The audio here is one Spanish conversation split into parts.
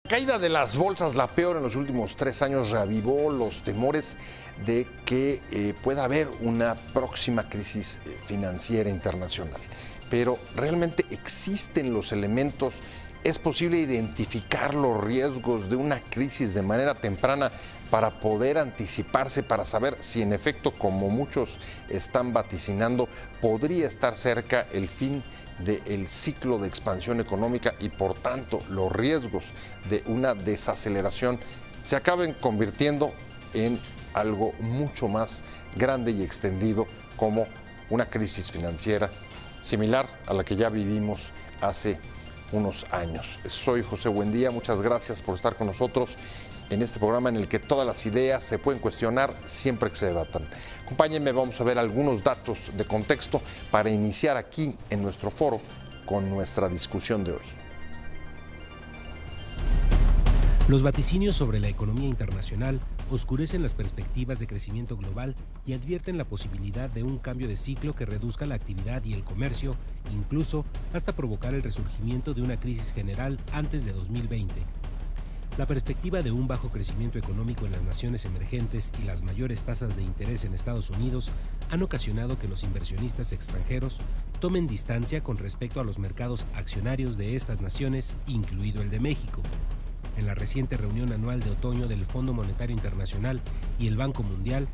La caída de las bolsas, la peor en los últimos 3 años, reavivó los temores de que pueda haber una próxima crisis financiera internacional. Pero ¿realmente existen los elementos? ¿Es posible identificar los riesgos de una crisis de manera temprana para poder anticiparse, para saber si en efecto, como muchos están vaticinando, podría estar cerca el fin del ciclo de expansión económica y por tanto los riesgos de una desaceleración se acaben convirtiendo en algo mucho más grande y extendido, como una crisis financiera similar a la que ya vivimos hace unos años? Soy José Buendía, muchas gracias por estar con nosotros en este programa en el que todas las ideas se pueden cuestionar siempre que se debatan. Acompáñenme, vamos a ver algunos datos de contexto para iniciar aquí en nuestro foro con nuestra discusión de hoy. Los vaticinios sobre la economía internacional oscurecen las perspectivas de crecimiento global y advierten la posibilidad de un cambio de ciclo que reduzca la actividad y el comercio, incluso hasta provocar el resurgimiento de una crisis general antes de 2020. La perspectiva de un bajo crecimiento económico en las naciones emergentes y las mayores tasas de interés en Estados Unidos han ocasionado que los inversionistas extranjeros tomen distancia con respecto a los mercados accionarios de estas naciones, incluido el de México. En la reciente reunión anual de otoño del Fondo Monetario Internacional y el Banco Mundial,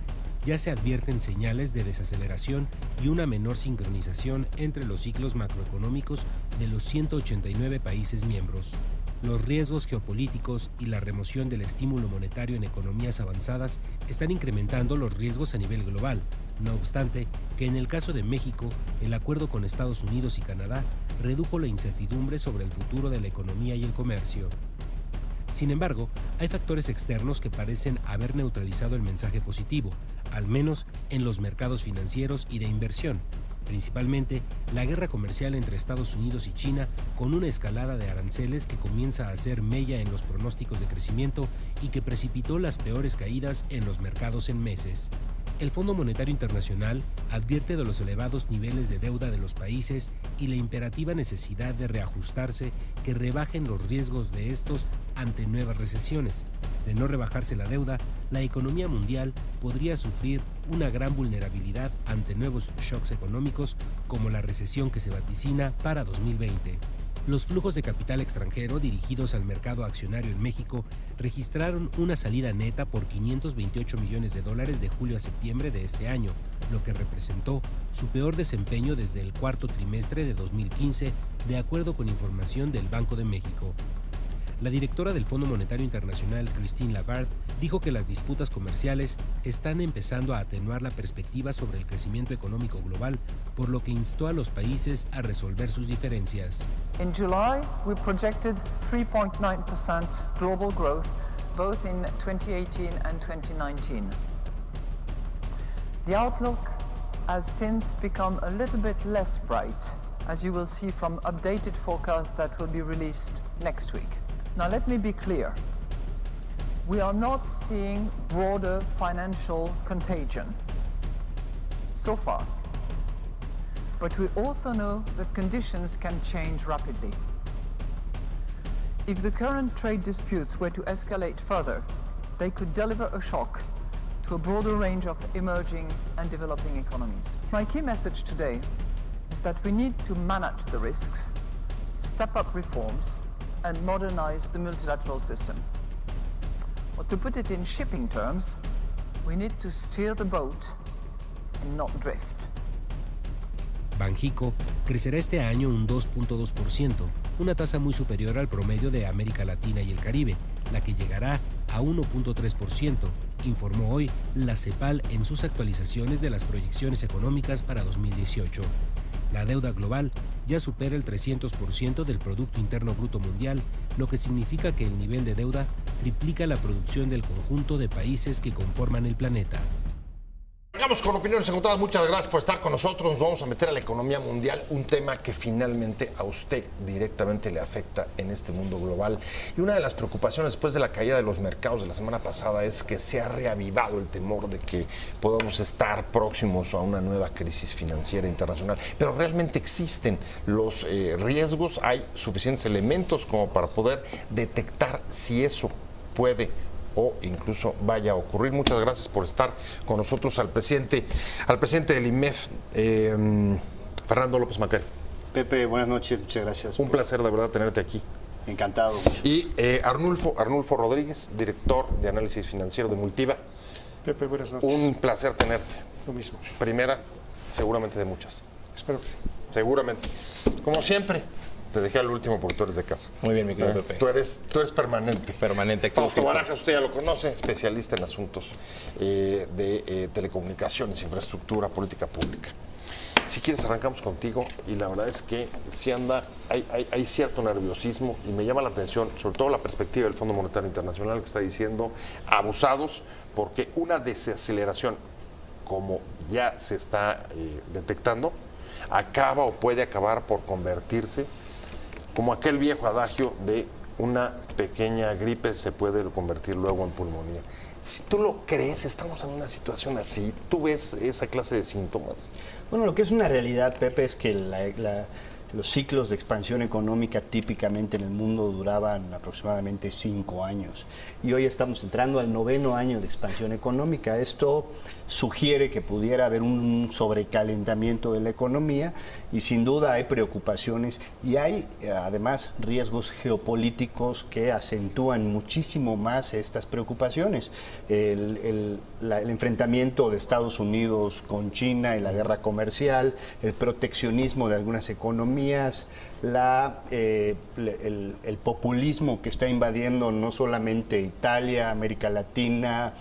ya se advierten señales de desaceleración y una menor sincronización entre los ciclos macroeconómicos de los 189 países miembros. Los riesgos geopolíticos y la remoción del estímulo monetario en economías avanzadas están incrementando los riesgos a nivel global. No obstante, que en el caso de México, el acuerdo con Estados Unidos y Canadá redujo la incertidumbre sobre el futuro de la economía y el comercio. Sin embargo, hay factores externos que parecen haber neutralizado el mensaje positivo, al menos en los mercados financieros y de inversión, principalmente la guerra comercial entre Estados Unidos y China, con una escalada de aranceles que comienza a hacer mella en los pronósticos de crecimiento y que precipitó las peores caídas en los mercados en meses. El Fondo Monetario Internacional advierte de los elevados niveles de deuda de los países y la imperativa necesidad de reajustarse que rebajen los riesgos de estos ante nuevas recesiones. De no rebajarse la deuda, la economía mundial podría sufrir una gran vulnerabilidad ante nuevos shocks económicos como la recesión que se vaticina para 2020. Los flujos de capital extranjero dirigidos al mercado accionario en México registraron una salida neta por $528 millones de julio a septiembre de este año, lo que representó su peor desempeño desde el cuarto trimestre de 2015, de acuerdo con información del Banco de México. La directora del Fondo Monetario Internacional, Christine Lagarde, dijo que las disputas comerciales están empezando a atenuar la perspectiva sobre el crecimiento económico global, por lo que instó a los países a resolver sus diferencias. In July, we projected 3.9% global growth, both in 2018 and 2019. The outlook has since become a little bit less bright, as you will see from updated forecasts that will be released next week. Now let me be clear. We are not seeing broader financial contagion so far. But we also know that conditions can change rapidly. If the current trade disputes were to escalate further, they could deliver a shock to a broader range of emerging and developing economies. My key message today is that we need to manage the risks, step up reforms, and modernize the multilateral system. Or to put it in shipping terms, we need to steer the boat and not drift. Banxico crecerá este año un 2.2%, una tasa muy superior al promedio de América Latina y el Caribe, la que llegará a 1.3%, informó hoy la CEPAL en sus actualizaciones de las proyecciones económicas para 2018. La deuda global ya supera el 300% del Producto Interno Bruto Mundial, lo que significa que el nivel de deuda triplica la producción del conjunto de países que conforman el planeta. Arrancamos con opiniones encontradas. Muchas gracias por estar con nosotros. Nos vamos a meter a la economía mundial, un tema que finalmente a usted directamente le afecta en este mundo global. Y una de las preocupaciones después de la caída de los mercados de la semana pasada es que se ha reavivado el temor de que podamos estar próximos a una nueva crisis financiera internacional. Pero realmente existen los riesgos, hay suficientes elementos como para poder detectar si eso puede o incluso vaya a ocurrir. Muchas gracias por estar con nosotros al presidente del IMEF, Fernando López Macari. Pepe, buenas noches, muchas gracias. Un placer de verdad tenerte aquí. Encantado. Y Arnulfo Rodríguez, director de análisis financiero de Multiva. Pepe, buenas noches. Un placer tenerte. Lo mismo. Primera, seguramente de muchas. Espero que sí. Seguramente. Como siempre, te dejé al último porque tú eres de casa. Muy bien, mi querido Pepe. Tú eres permanente. Permanente. Fausto Barajas, usted ya lo conoce, especialista en asuntos de telecomunicaciones, infraestructura, política pública. Si quieres, arrancamos contigo y la verdad es que sí hay cierto nerviosismo y me llama la atención, sobre todo la perspectiva del Fondo Monetario Internacional que está diciendo abusados porque una desaceleración, como ya se está detectando, acaba o puede acabar por convertirse como aquel viejo adagio de una pequeña gripe se puede convertir luego en pulmonía. Si tú lo crees, estamos en una situación así, ¿tú ves esa clase de síntomas? Bueno, lo que es una realidad, Pepe, es que los ciclos de expansión económica típicamente en el mundo duraban aproximadamente 5 años. Y hoy estamos entrando al 9º año de expansión económica. Esto sugiere que pudiera haber un sobrecalentamiento de la economía y sin duda hay preocupaciones y hay además riesgos geopolíticos que acentúan muchísimo más estas preocupaciones. El enfrentamiento de Estados Unidos con China y la guerra comercial, el proteccionismo de algunas economías, el populismo que está invadiendo no solamente Italia, América Latina,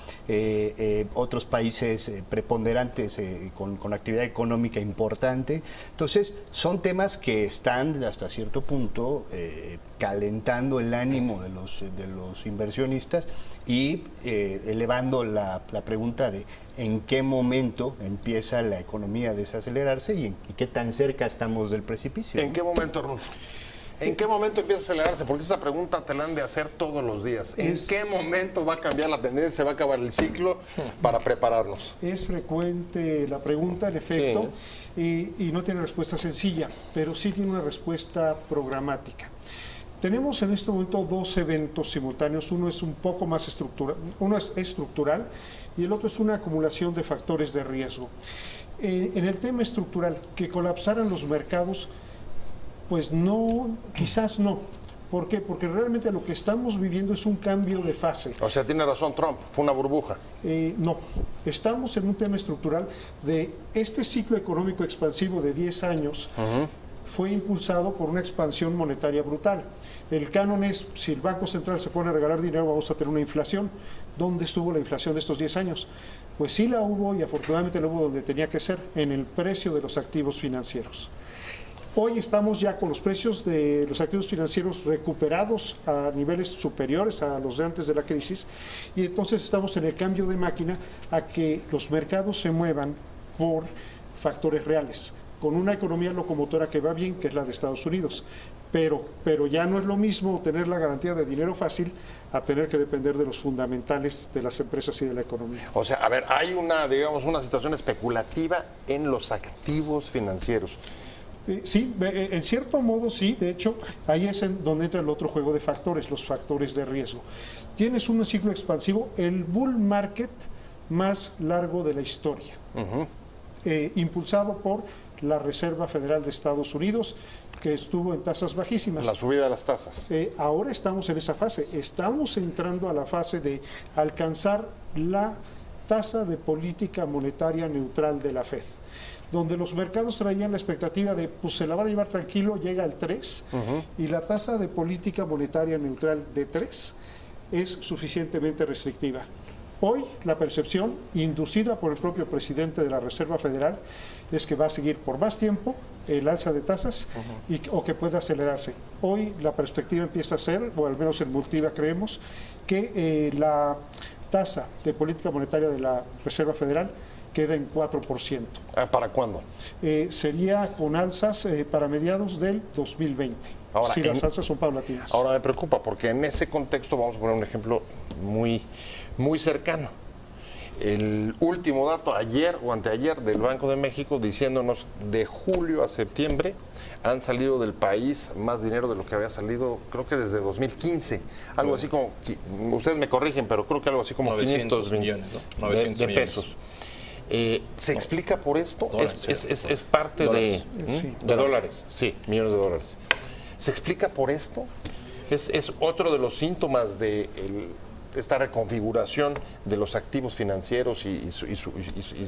otros países preponderantes con actividad económica importante. Entonces, son temas que están hasta cierto punto calentando el ánimo de los inversionistas y elevando la pregunta de en qué momento empieza la economía a desacelerarse y qué tan cerca estamos del precipicio. ¿En qué momento, Arnulfo? ¿En qué momento empieza a acelerarse? Porque esa pregunta te la han de hacer todos los días. ¿En qué momento va a cambiar la tendencia, se va a acabar el ciclo para prepararnos? Es frecuente la pregunta, en efecto, sí. y no tiene respuesta sencilla, pero sí tiene una respuesta programática. Tenemos en este momento 2 eventos simultáneos. Uno es un poco más estructural, uno es estructural y el otro es una acumulación de factores de riesgo. En el tema estructural, que colapsaran los mercados, pues no, quizás no. ¿Por qué? Porque realmente lo que estamos viviendo es un cambio de fase. O sea, tiene razón Trump, fue una burbuja. No, estamos en un tema estructural de este ciclo económico expansivo de 10 años. Fue impulsado por una expansión monetaria brutal. El canon es, si el Banco Central se pone a regalar dinero, vamos a tener una inflación. ¿Dónde estuvo la inflación de estos 10 años? Pues sí la hubo y afortunadamente la hubo donde tenía que ser, en el precio de los activos financieros. Hoy estamos ya con los precios de los activos financieros recuperados a niveles superiores a los de antes de la crisis y entonces estamos en el cambio de máquina a que los mercados se muevan por factores reales, con una economía locomotora que va bien, que es la de Estados Unidos. Pero ya no es lo mismo tener la garantía de dinero fácil a tener que depender de los fundamentales de las empresas y de la economía. O sea, a ver, hay una situación especulativa en los activos financieros. Sí, en cierto modo sí, de hecho, ahí es donde entra el otro juego de factores, los factores de riesgo. Tienes un ciclo expansivo, el bull market más largo de la historia, impulsado por la Reserva Federal de Estados Unidos, que estuvo en tasas bajísimas. La subida de las tasas. Ahora estamos en esa fase, estamos entrando a la fase de alcanzar la tasa de política monetaria neutral de la FED, donde los mercados traían la expectativa de, pues se la van a llevar tranquilo, llega al 3, y la tasa de política monetaria neutral de 3 es suficientemente restrictiva. Hoy la percepción, inducida por el propio presidente de la Reserva Federal, es que va a seguir por más tiempo el alza de tasas o que pueda acelerarse. Hoy la perspectiva empieza a ser, o al menos en Multiva creemos, que la tasa de política monetaria de la Reserva Federal queda en 4%. ¿Para cuándo? Sería con alzas para mediados del 2020. Ahora, si las alzas son paulatinas. Ahora me preocupa, porque en ese contexto vamos a poner un ejemplo muy, muy cercano. El último dato ayer o anteayer del Banco de México diciéndonos de julio a septiembre han salido del país más dinero de lo que había salido, creo que desde 2015. Algo así como, ustedes me corrigen, pero creo que algo así como 500 millones, ¿no? 900 de millones. pesos. ¿Se explica por esto? Dólares, Es parte dólares. de dólares, sí, millones de dólares. ¿Se explica por esto? ¿Es otro de los síntomas de esta reconfiguración de los activos financieros y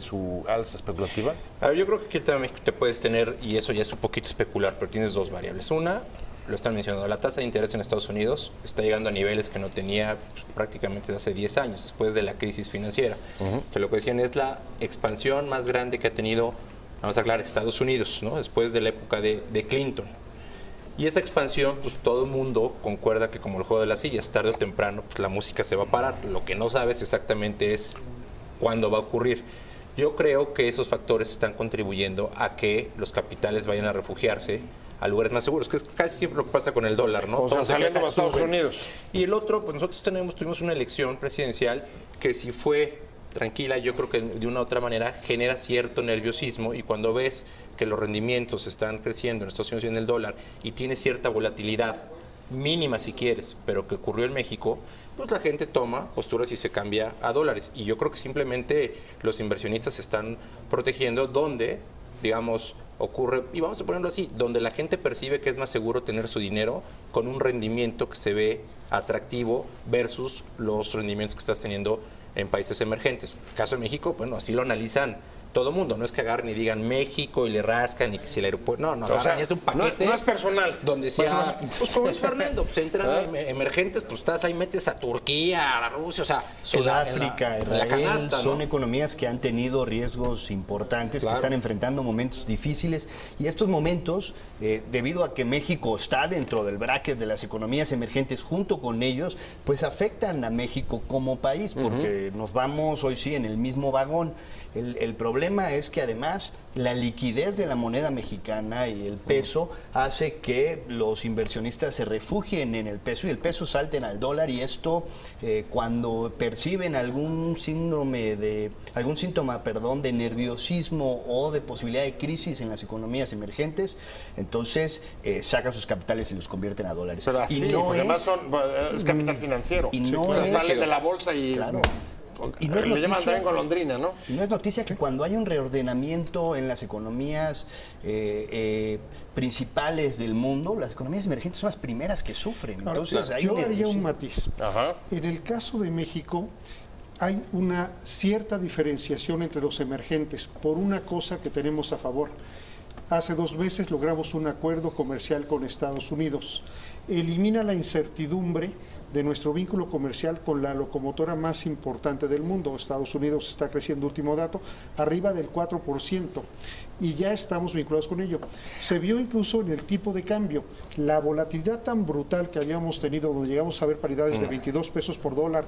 su alza especulativa? A ver, yo creo que aquí el tema de México te puedes tener, y eso ya es un poquito especular, pero tienes dos variables. Una, lo están mencionando, la tasa de interés en Estados Unidos está llegando a niveles que no tenía prácticamente desde hace 10 años, después de la crisis financiera. Que lo que decían es la expansión más grande que ha tenido, vamos a aclarar, Estados Unidos, ¿no? Después de la época de Clinton. Y esa expansión, pues todo el mundo concuerda que como el juego de las sillas, tarde o temprano, pues la música se va a parar. Lo que no sabes exactamente es cuándo va a ocurrir. Yo creo que esos factores están contribuyendo a que los capitales vayan a refugiarse a lugares más seguros, que es casi siempre lo que pasa con el dólar, ¿no? O sea, saliendo a Estados Unidos. Y el otro, pues nosotros tuvimos una elección presidencial que si fue tranquila, yo creo que de una u otra manera genera cierto nerviosismo, y cuando ves que los rendimientos están creciendo en Estados Unidos y en el dólar y tiene cierta volatilidad mínima si quieres, pero que ocurrió en México, pues la gente toma posturas y se cambia a dólares. Y yo creo que simplemente los inversionistas se están protegiendo donde, digamos, ocurre, y vamos a ponerlo así, donde la gente percibe que es más seguro tener su dinero con un rendimiento que se ve atractivo versus los rendimientos que estás teniendo en países emergentes. En el caso de México, bueno, así lo analizan todo el mundo, no es que agarren y digan México y le rascan y que si el aeropuerto, no, O sea, es un paquete. no es personal. Donde sea, pues como dice Fernando, pues entran emergentes, pues estás ahí, metes a Turquía, a Rusia, o sea, Sudáfrica, en la Israel, canasta, son ¿no? economías que han tenido riesgos importantes, Claro. que están enfrentando momentos difíciles, y estos momentos, debido a que México está dentro del bracket de las economías emergentes junto con ellos, pues afectan a México como país, porque nos vamos hoy sí en el mismo vagón. El problema es que además la liquidez de la moneda mexicana y el peso hace que los inversionistas se refugien en el peso y el peso salten al dólar, y esto cuando perciben algún síntoma de nerviosismo o de posibilidad de crisis en las economías emergentes, entonces sacan sus capitales y los convierten a dólares. Pero así, y no porque además es, es capital financiero. y no o sea, es- sale de la bolsa y... Claro. Y no es le llaman noticia- también golondrina, ¿no? Y no es noticia que cuando hay un reordenamiento en las economías principales del mundo, las economías emergentes son las primeras que sufren. Ahora, Entonces, hay yo un haría un nerviosismo. matiz. Ajá. En el caso de México hay una cierta diferenciación entre los emergentes por una cosa que tenemos a favor. Hace 2 meses logramos un acuerdo comercial con Estados Unidos. Elimina la incertidumbre de nuestro vínculo comercial con la locomotora más importante del mundo. Estados Unidos está creciendo, último dato, arriba del 4%, y ya estamos vinculados con ello. Se vio incluso en el tipo de cambio. La volatilidad tan brutal que habíamos tenido, donde llegamos a ver paridades de 22 pesos por dólar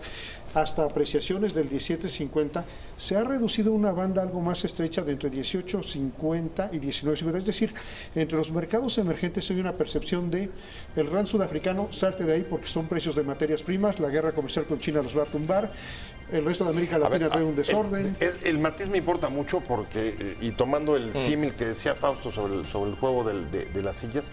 hasta apreciaciones del 17.50, se ha reducido a una banda algo más estrecha de entre 18.50 y 19.50. Es decir, entre los mercados emergentes hay una percepción de el rand sudafricano salte de ahí porque son precios de materias primas, la guerra comercial con China los va a tumbar, el resto de América Latina trae un desorden. El matiz me importa mucho porque, y tomando el símil que decía Fausto sobre el juego de las sillas,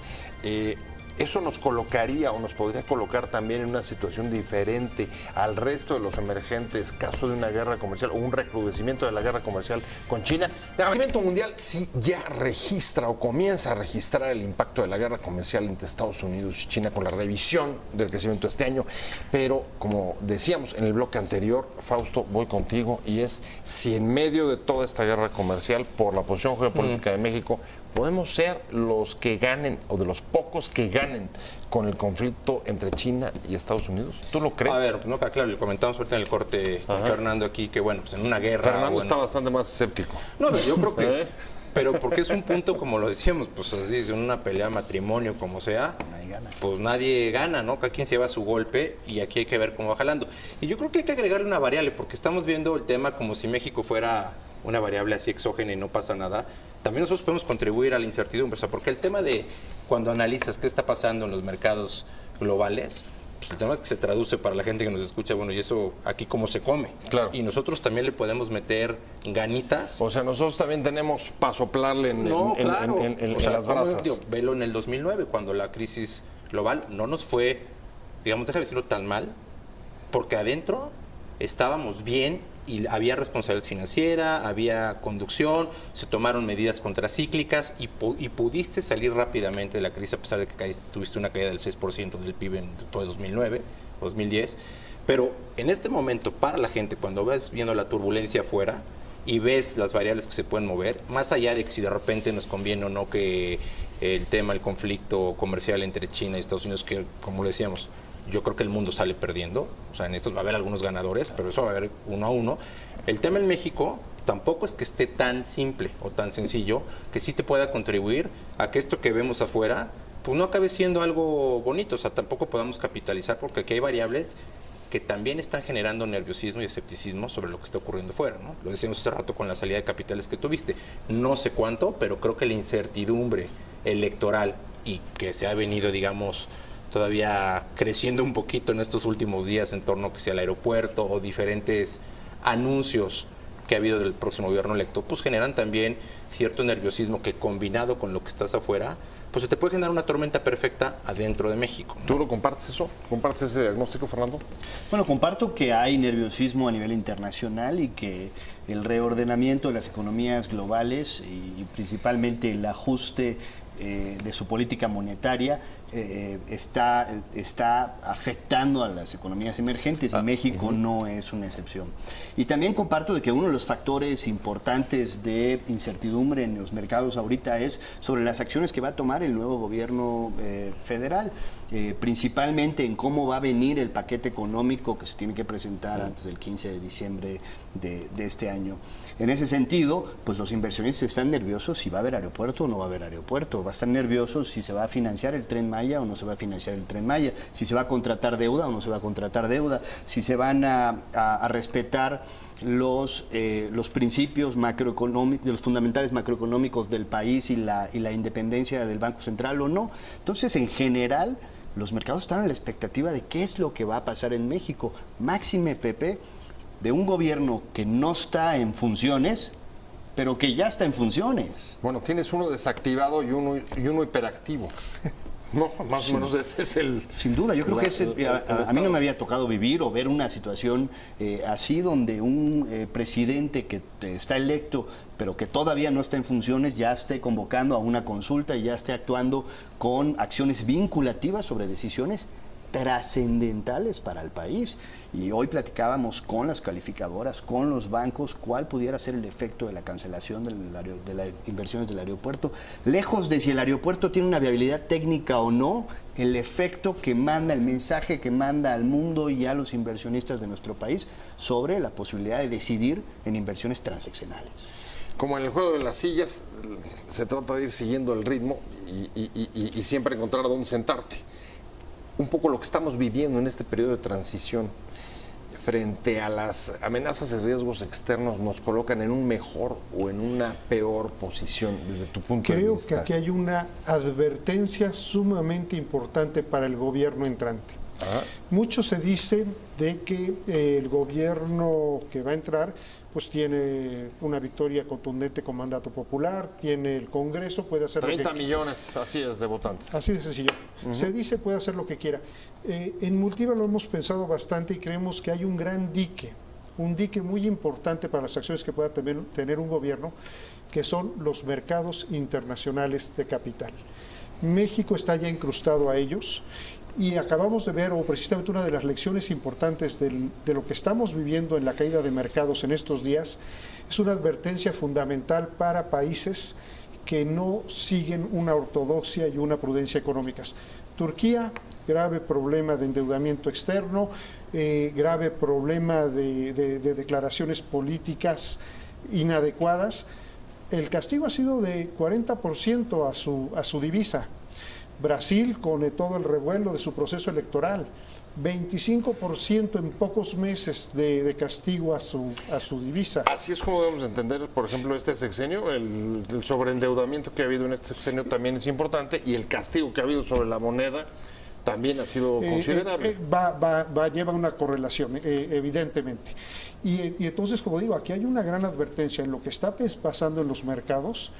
eso nos colocaría o nos podría colocar también en una situación diferente al resto de los emergentes, caso de una guerra comercial o un recrudecimiento de la guerra comercial con China. El Banco Mundial sí ya registra o comienza a registrar el impacto de la guerra comercial entre Estados Unidos y China con la revisión del crecimiento de este año, pero como decíamos en el bloque anterior, Fausto, voy contigo, y es si en medio de toda esta guerra comercial, por la posición geopolítica de México, podemos ser los que ganen o de los pocos que ganen con el conflicto entre China y Estados Unidos. ¿Tú lo crees? A ver, no, claro, lo comentamos ahorita en el corte con Fernando aquí, que bueno, pues en una guerra... Fernando bueno, está bastante más escéptico. no, pero yo creo que... Pero porque es un punto, como lo decíamos, pues así, en una pelea, matrimonio, como sea, Nadie gana. pues nadie gana, ¿no? Cada quien se lleva su golpe y aquí hay que ver cómo va jalando. Y yo creo que hay que agregarle una variable, porque estamos viendo el tema como si México fuera una variable así exógena y no pasa nada, también nosotros podemos contribuir a la incertidumbre. O sea, porque el tema de cuando analizas qué está pasando en los mercados globales, pues el tema es que se traduce para la gente que nos escucha, bueno, y eso aquí cómo se come. Claro. Y nosotros también le podemos meter ganitas. O sea, nosotros también tenemos para soplarle en No, claro. en O sea, las brasas. Velo en el 2009, cuando la crisis global no nos fue, digamos, déjame decirlo, tan mal, porque adentro estábamos bien y había responsabilidad financiera, había conducción, se tomaron medidas contracíclicas y pudiste salir rápidamente de la crisis a pesar de que tuviste una caída del 6% del PIB en todo 2009, 2010. Pero en este momento, para la gente, cuando ves viendo la turbulencia afuera y ves las variables que se pueden mover, más allá de que si de repente nos conviene o no que el conflicto comercial entre China y Estados Unidos, que como le decíamos, yo creo que el mundo sale perdiendo, o sea, en estos va a haber algunos ganadores, pero eso va a haber uno a uno. El tema en México tampoco es que esté tan simple o tan sencillo, que sí te pueda contribuir a que esto que vemos afuera, pues no acabe siendo algo bonito, o sea, tampoco podamos capitalizar, porque aquí hay variables que también están generando nerviosismo y escepticismo sobre lo que está ocurriendo fuera, ¿no? Lo decíamos hace rato con la salida de capitales que tuviste. No sé cuánto, pero creo que la incertidumbre electoral y que se ha venido, digamos, todavía creciendo un poquito en estos últimos días en torno a que sea el aeropuerto o diferentes anuncios que ha habido del próximo gobierno electo, pues generan también cierto nerviosismo que combinado con lo que estás afuera, pues se te puede generar una tormenta perfecta adentro de México, ¿no? ¿Tú lo compartes eso? ¿Compartes ese diagnóstico, Fernando? Bueno, comparto que hay nerviosismo a nivel internacional y que el reordenamiento de las economías globales y principalmente el ajuste de su política monetaria está afectando a las economías emergentes y México no es una excepción. Y también comparto de que uno de los factores importantes de incertidumbre en los mercados ahorita es sobre las acciones que va a tomar el nuevo gobierno federal, principalmente en cómo va a venir el paquete económico que se tiene que presentar antes del 15 de diciembre de este año. En ese sentido, pues los inversionistas están nerviosos si va a haber aeropuerto o no va a haber aeropuerto, va a estar nerviosos si se va a financiar el Tren Maya o no se va a financiar el Tren Maya, si se va a contratar deuda o no se va a contratar deuda, si se van a respetar los principios macroeconómicos, los fundamentales macroeconómicos del país y la independencia del Banco Central o no. Entonces, en general, los mercados están a la expectativa de qué es lo que va a pasar en México. Máxime, Pepe, de un gobierno que no está en funciones, pero que ya está en funciones. Bueno, tienes uno desactivado y uno hiperactivo. No, más o menos ese es el... Sin duda, yo creo que a mí no me había tocado vivir o ver una situación así donde un presidente que está electo pero que todavía no está en funciones ya esté convocando a una consulta y ya esté actuando con acciones vinculativas sobre decisiones trascendentales para el país. Y hoy platicábamos con las calificadoras, con los bancos, cuál pudiera ser el efecto de la cancelación de las inversiones del aeropuerto. Lejos de si el aeropuerto tiene una viabilidad técnica o no, el efecto que manda, el mensaje que manda al mundo y a los inversionistas de nuestro país sobre la posibilidad de decidir en inversiones transaccionales. Como en el juego de las sillas, se trata de ir siguiendo el ritmo y siempre encontrar dónde sentarte. Un poco lo que estamos viviendo en este periodo de transición frente a las amenazas y riesgos externos nos colocan en un mejor o en una peor posición desde tu punto de vista. Creo que aquí hay una advertencia sumamente importante para el gobierno entrante. Mucho se dice de que el gobierno que va a entrar pues tiene una victoria contundente con mandato popular, tiene el Congreso, puede hacer 30 millones, así es, de votantes. Así de sencillo. Se dice puede hacer lo que quiera. En Multiva lo hemos pensado bastante y creemos que hay un gran dique muy importante para las acciones que pueda tener un gobierno, que son los mercados internacionales de capital. México está ya incrustado a ellos. Y acabamos de ver, o precisamente una de las lecciones importantes de lo que estamos viviendo en la caída de mercados en estos días, es una advertencia fundamental para países que no siguen una ortodoxia y una prudencia económicas. Turquía, grave problema de endeudamiento externo, grave problema de declaraciones políticas inadecuadas. El castigo ha sido de 40% a su divisa. Brasil, con todo el revuelo de su proceso electoral, 25% en pocos meses de castigo a su divisa. Así es como debemos entender, por ejemplo, este sexenio. El sobreendeudamiento que ha habido en este sexenio también es importante, y el castigo que ha habido sobre la moneda también ha sido considerable. Lleva una correlación, evidentemente. Y entonces, como digo, aquí hay una gran advertencia en lo que está pasando en los mercados,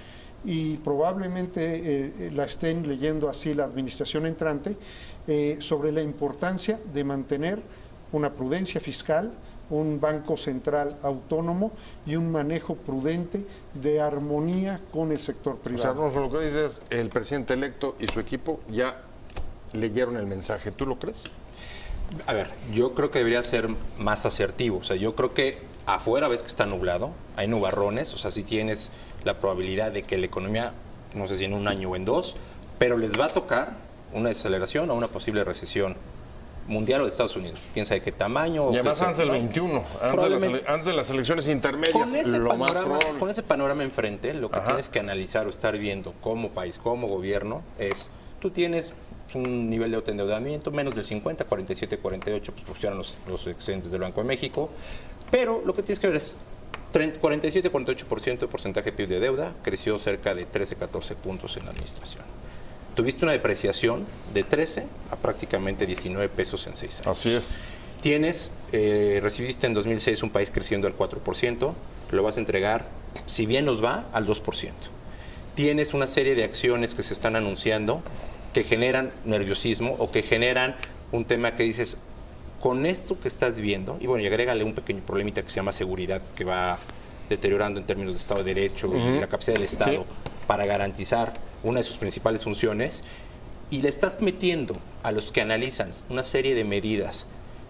y probablemente la estén leyendo así la administración entrante, sobre la importancia de mantener una prudencia fiscal, un banco central autónomo y un manejo prudente de armonía con el sector privado. O sea, lo que dices, el presidente electo y su equipo ya leyeron el mensaje. ¿Tú lo crees? A ver, yo creo que debería ser más asertivo. O sea, yo creo que afuera ves que está nublado, hay nubarrones, o sea, sí tienes la probabilidad de que la economía, no sé si en un año o en dos, pero les va a tocar una desaceleración o una posible recesión mundial o de Estados Unidos. Quién sabe qué tamaño. Y además antes del 21, antes de las elecciones intermedias, con ese panorama enfrente, lo que tienes que analizar o estar viendo como país, como gobierno, es, tú tienes un nivel de endeudamiento menos del 50, 47, 48, pues pusieron los excedentes del Banco de México, pero lo que tienes que ver es 47, 48% de porcentaje de PIB de deuda, creció cerca de 13, 14 puntos en la administración. Tuviste una depreciación de 13 a prácticamente 19 pesos en 6 años. Así es. Recibiste en 2006 un país creciendo al 4%, lo vas a entregar, si bien nos va, al 2%. Tienes una serie de acciones que se están anunciando que generan nerviosismo o que generan un tema que dices, con esto que estás viendo, y bueno, y agrégale un pequeño problemita que se llama seguridad, que va deteriorando en términos de Estado de Derecho y la capacidad del Estado para garantizar una de sus principales funciones, y le estás metiendo a los que analizan una serie de medidas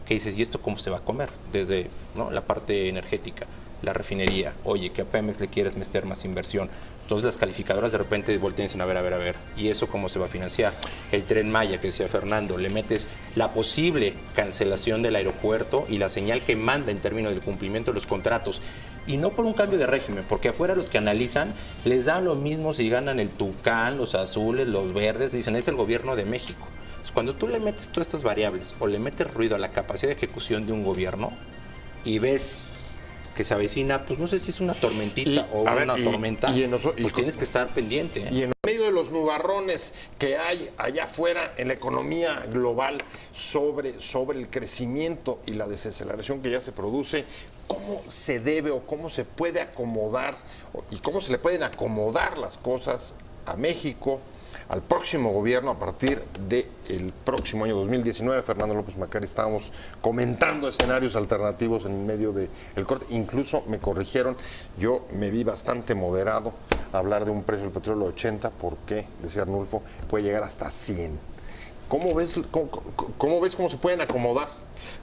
que dices, ¿y esto cómo se va a comer? Desde la parte energética, la refinería, oye, que a Pemex le quieres meter más inversión. Entonces las calificadoras de repente voltean y dicen, a ver, ¿y eso cómo se va a financiar? El Tren Maya, que decía Fernando, le metes la posible cancelación del aeropuerto y la señal que manda en términos del cumplimiento de los contratos. Y no por un cambio de régimen, porque afuera los que analizan les dan lo mismo si ganan el Tucán, los azules, los verdes, dicen, es el gobierno de México. Entonces, cuando tú le metes todas estas variables o le metes ruido a la capacidad de ejecución de un gobierno y ves que se avecina, pues no sé si es una tormentita o una tormenta, pues tienes que estar pendiente. Y en medio de los nubarrones que hay allá afuera en la economía global sobre el crecimiento y la desaceleración que ya se produce, ¿cómo se debe o cómo se puede acomodar y cómo se le pueden acomodar las cosas a México, al próximo gobierno a partir del próximo año 2019? Fernando López Macari, estábamos comentando escenarios alternativos en medio del corte. Incluso me corrigieron, yo me vi bastante moderado a hablar de un precio del petróleo de 80, porque, decía Arnulfo, puede llegar hasta 100. ¿Cómo ves cómo se pueden acomodar?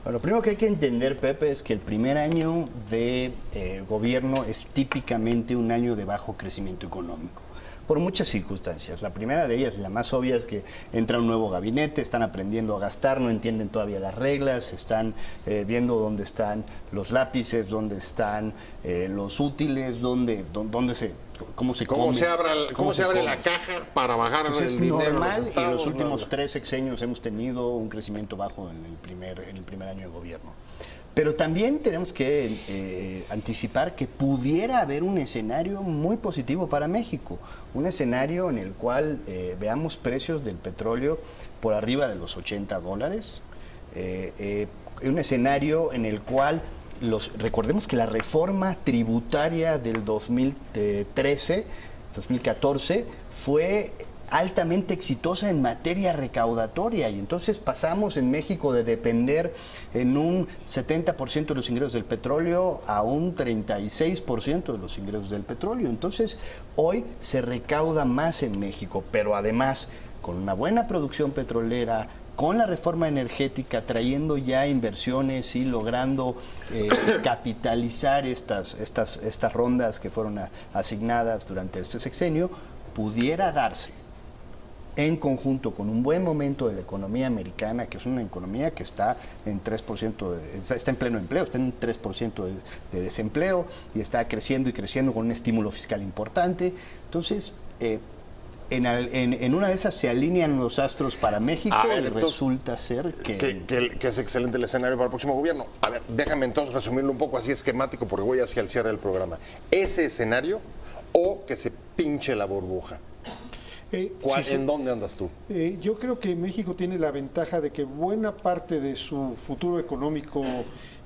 Bueno, lo primero que hay que entender, Pepe, es que el primer año de gobierno es típicamente un año de bajo crecimiento económico, por muchas circunstancias. La primera de ellas, la más obvia, es que entra un nuevo gabinete, están aprendiendo a gastar, no entienden todavía las reglas, están viendo dónde están los lápices, dónde están los útiles, cómo se abre la caja para bajar el dinero. Es normal, y en los últimos 3 sexenios hemos tenido un crecimiento bajo en el primer año de gobierno. Pero también tenemos que anticipar que pudiera haber un escenario muy positivo para México, un escenario en el cual veamos precios del petróleo por arriba de los $80, un escenario en el cual recordemos que la reforma tributaria del 2014 fue altamente exitosa en materia recaudatoria, y entonces pasamos en México de depender en un 70% de los ingresos del petróleo a un 36% de los ingresos del petróleo. Entonces hoy se recauda más en México, pero además con una buena producción petrolera, con la reforma energética, trayendo ya inversiones y logrando capitalizar estas rondas que fueron asignadas durante este sexenio, pudiera darse en conjunto con un buen momento de la economía americana, que es una economía que está en 3%, está en pleno empleo, está en 3% de desempleo, y está creciendo y creciendo con un estímulo fiscal importante. Entonces, en una de esas se alinean los astros para México A ver, y entonces, resulta ser que que es excelente el escenario para el próximo gobierno. A ver, déjame entonces resumirlo un poco así esquemático porque voy hacia el cierre del programa. ¿Ese escenario o que se pinche la burbuja? ¿En dónde andas tú? Yo creo que México tiene la ventaja de que buena parte de su futuro económico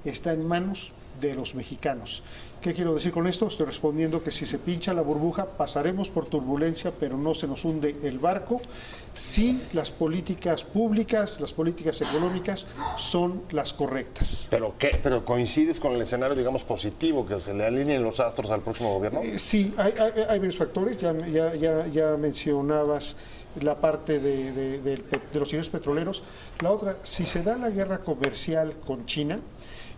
está en manos de los mexicanos. ¿Qué quiero decir con esto? Estoy respondiendo que si se pincha la burbuja pasaremos por turbulencia, pero no se nos hunde el barco si las políticas públicas, las políticas económicas son las correctas. ¿Pero qué? ¿Pero coincides con el escenario, digamos, positivo, que se le alineen los astros al próximo gobierno? Sí, hay varios factores. Ya mencionabas la parte de los ingresos petroleros. La otra, si se da la guerra comercial con China,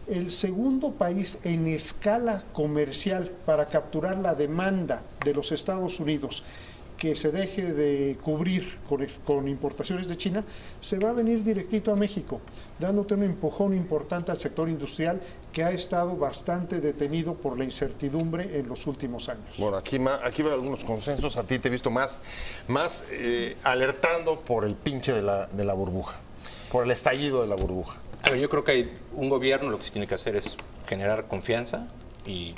el segundo país en escala comercial para capturar la demanda de los Estados Unidos que se deje de cubrir con importaciones de China, se va a venir directito a México, dándote un empujón importante al sector industrial que ha estado bastante detenido por la incertidumbre en los últimos años. Bueno, aquí veo algunos consensos. A ti te he visto más alertando por el pinche de la burbuja, por el estallido de la burbuja. A ver, yo creo que hay un gobierno lo que se tiene que hacer es generar confianza y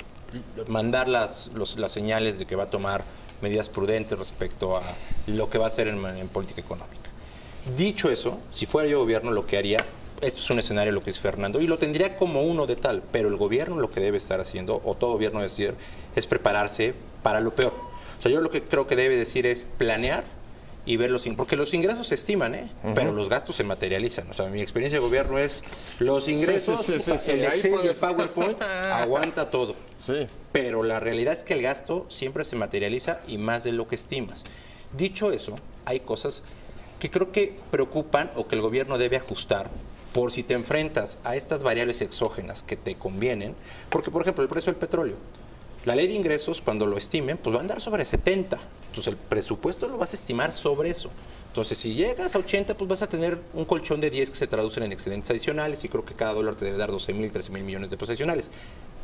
mandar las señales de que va a tomar medidas prudentes respecto a lo que va a hacer en política económica. Dicho eso, si fuera yo gobierno, lo que haría, esto es un escenario lo que es Fernando, y lo tendría como uno de tal, pero el gobierno lo que debe estar haciendo, o todo gobierno debe decir, es prepararse para lo peor. O sea, yo lo que creo que debe decir es planear y ver porque los ingresos se estiman, pero los gastos se materializan. O sea, mi experiencia de gobierno es los ingresos, el Excel y el PowerPoint aguanta todo. Sí. Pero la realidad es que el gasto siempre se materializa y más de lo que estimas. Dicho eso, hay cosas que creo que preocupan o que el gobierno debe ajustar por si te enfrentas a estas variables exógenas que te convienen. Porque, por ejemplo, el precio del petróleo. La ley de ingresos, cuando lo estimen, pues va a andar sobre 70. Entonces, el presupuesto lo vas a estimar sobre eso. Entonces, si llegas a 80, pues vas a tener un colchón de 10 que se traducen en excedentes adicionales y creo que cada dólar te debe dar 12,000, 13,000 millones de pesos adicionales.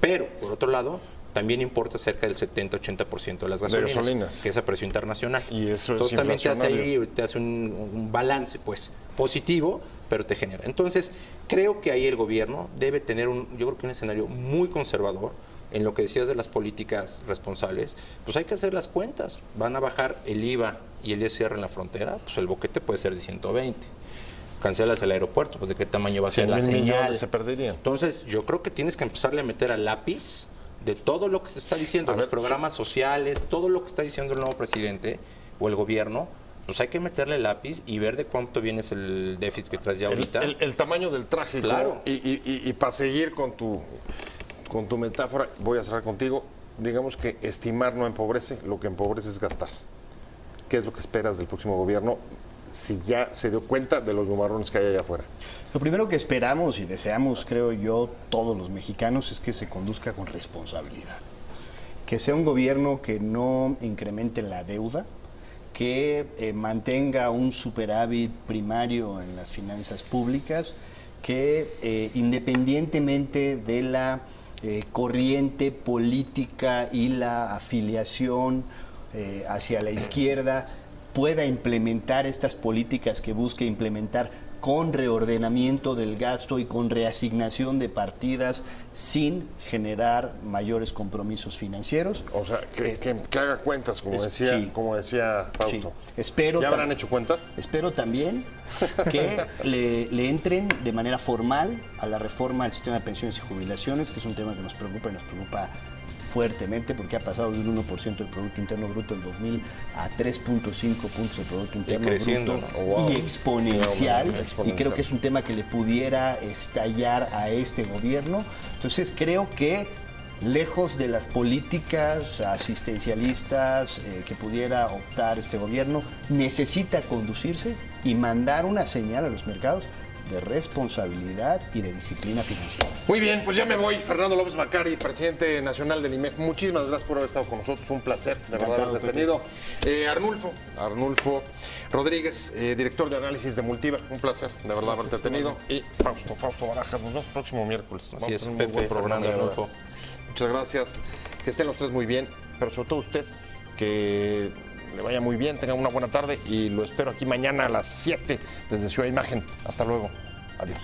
Pero, por otro lado, también importa cerca del 70-80% de las gasolinas, que es a precio internacional. Y eso entonces, es también te hace un balance, pues, positivo, pero te genera. Entonces, creo que ahí el gobierno debe tener un escenario muy conservador. En lo que decías de las políticas responsables, pues hay que hacer las cuentas. Van a bajar el IVA y el ISR en la frontera, pues el boquete puede ser de 120. Cancelas el aeropuerto, pues de qué tamaño va a ser la señal. Se perderían. Entonces, yo creo que tienes que empezarle a meter al lápiz de todo lo que se está diciendo, los programas sociales, todo lo que está diciendo el nuevo presidente o el gobierno. Pues hay que meterle el lápiz y ver de cuánto viene el déficit que traes ya ahorita. El tamaño del traje, claro. Y para seguir con tu metáfora, voy a cerrar contigo. Digamos que estimar no empobrece, lo que empobrece es gastar. ¿Qué es lo que esperas del próximo gobierno si ya se dio cuenta de los nubarrones que hay allá afuera? Lo primero que esperamos y deseamos, creo yo, todos los mexicanos, es que se conduzca con responsabilidad. Que sea un gobierno que no incremente la deuda, que mantenga un superávit primario en las finanzas públicas, que independientemente de la corriente política y la afiliación hacia la izquierda, pueda implementar estas políticas que busque implementar con reordenamiento del gasto y con reasignación de partidas sin generar mayores compromisos financieros. O sea, que haga cuentas, como decía Fausto. Sí. Espero ¿Ya habrán hecho cuentas? Espero también que le entren de manera formal a la reforma del sistema de pensiones y jubilaciones, que es un tema que nos preocupa y nos preocupa fuertemente porque ha pasado de un 1% del Producto Interno Bruto en 2000 a 3.5 puntos del Producto Interno creciendo, Bruto, ¿no? Wow. y exponencial, y creo que es un tema que le pudiera estallar a este gobierno. Entonces creo que lejos de las políticas asistencialistas que pudiera optar este gobierno, necesita conducirse y mandar una señal a los mercados de responsabilidad y de disciplina financiera. Muy bien, pues ya me voy. Fernando López Macari, presidente nacional del IMEF. Muchísimas gracias por haber estado con nosotros. Un placer, de verdad, haberte tenido. Arnulfo Rodríguez, director de análisis de Multiva. Un placer, de verdad, haberte tenido. Y Fausto Barajas. Nos vemos el próximo miércoles. Así es, un muy buen programa. Arnulfo. Muchas gracias. Que estén los tres muy bien, pero sobre todo usted, que le vaya muy bien, tengan una buena tarde y lo espero aquí mañana a las 7 desde Ciudad Imagen. Hasta luego. Adiós.